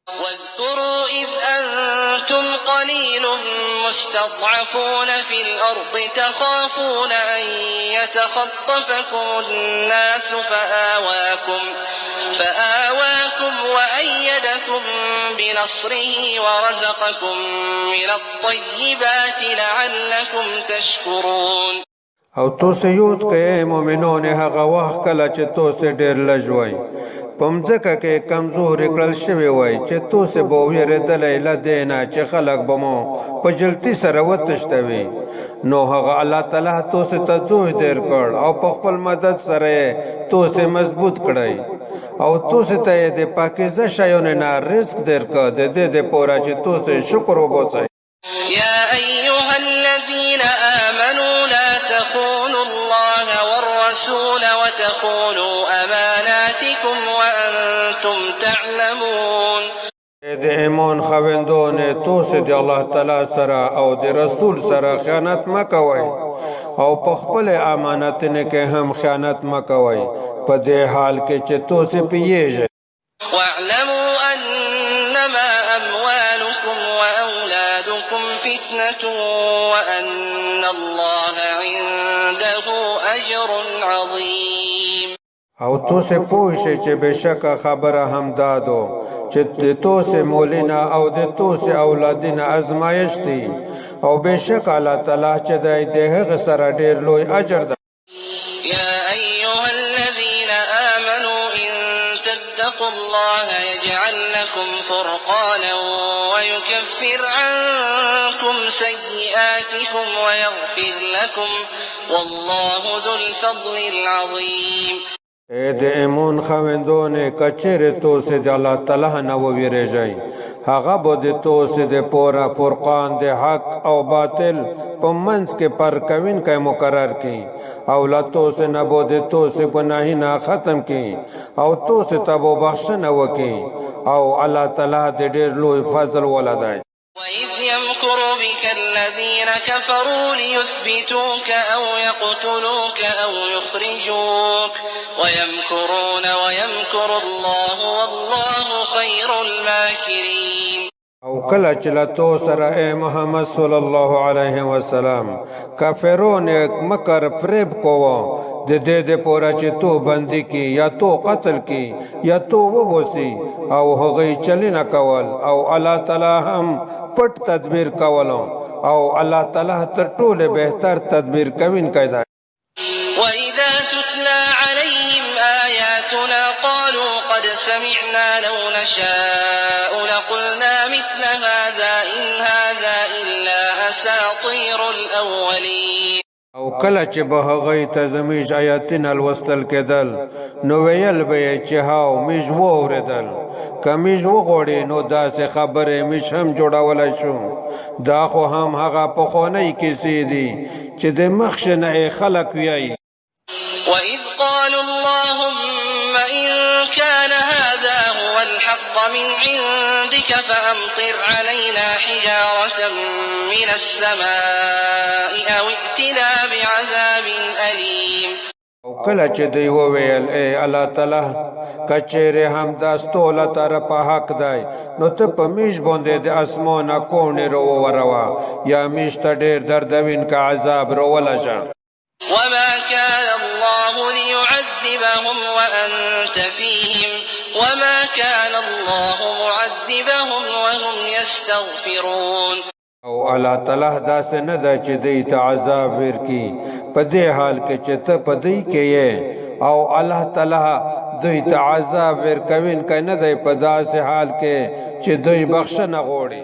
واذكروا إذ أنتم قليل مستضعفون في الأرض تخافون أن يتخطفكم الناس فآواكم وأيدكم بنصره ورزقكم من الطيبات لعلكم تشكرون. او تو سے یود که مومنون هغه وخت کله چې تو سے ډیر لجوي پمځکه کې کمزور کړل شوی وای چې تو سے بو ویریدلې لدینا چې خلق بمو په جلتی سره وتشتوي نو هغه الله تعالی تو سے تزوه دیر کړ او په خپل مدد سره تو سے مضبوط کړای او تو سے ته د پاکیزه شایونه نه رزق دیر کړ د دې د پورا چې تو سے شکر وبوسای. يا أيها الذين آمنوا لا تخونوا الله والرسول وتخونوا أماناتكم وأنتم تعلمون. د ایمان خوندون تو سے د الله تعالی سره او د رسول سره خیانت مکوئ او په خپل امانتونه کې هم خیانت مکوئ په دې حال کې چې تو سے پیږئ. واعلموا أنما أموالكم وأولادكم فتنة وأن الله عنده أجر عظيم. او تو سے پوښی چې بشکه خبره هم دادو چې تو سے مولینا او د تو سے اولادینا ازمایش دي او بشک الله تعالی چې د هغه سره ډیر لوی اجر ده. يا أيها الذين آمنوا إن تتقوا الله يجعل لكم فرقانا ويكفر عنكم سيئاتكم ويغفر لكم والله ذو الفضل العظيم. اے د ایمان خوندون کچره تو سے د الله تعالی نه ویریږي هغه به د تو سے د پورا فرقان د حق او باطل په منځ کې پر کوین کې مقرر کی او لا تو سے نه بو د تو سے گناهی نه ختم کی او تو سے تبو بخښنه وکي او الله تعالی د ډېر لوی فضل ولدای. وإذ يمكر بك الذين كفروا ليثبتوك أو يقتلوك أو يخرجوك ويمكرون ويمكر الله والله خير الماكرين. او کله چې له تو سره اے محمد صلی الله علیه وسلم کافرون مکر فریب کوو د دې د پورا چې تو بندي کی یا تو قتل کی یا تو وبوسی او هغه چلنه کول او الله تعالی هم پټ تدبیر کولو او الله تعالی تر ټوله بهتر تدبیر کوین کیدا. وإذا تتلى عليهم آياتنا قالوا قد سمعنا لو نشاء لقلنا مثل هذا إن هذا إلا أساطير الأولين. او کله چې به هغه ته زموږ آیاتونه لوستل کېدل نو ویل به چې هاو موږ واورېدل که موږ وغواړو نو داسې خبرې موږ هم جوړولی شو دا خو هم هغه پخوانۍ کیسې دي چې د مخکې نه خلک ویایي. وإذ قالوا اللهم إن كان هذا هو الحق من عندك فأمطر علينا حجارة من السماء أو ائتنا بعذاب أليم. او کله چې دوی وویل ای الله تعالی کچېره هم دا ستوله طرفه حق دی نو ته په میش باندې د اسمانه کوڼې راووروا یا میش ته ډېر دردوونکی عذاب راولږه. وما كان الله ليعذبهم وأنت فيهم وما كان الله معذبهم وهم يستغفرون. او الله تعالی داسې نه ده چې دوی ته عذاب ورکي په دې حال کې چې ته په دوی کې یې او الله تعالی دوی ته عذاب ورکوونکی نه دی په داسې حال کې چې دوی بخښنه غواړي.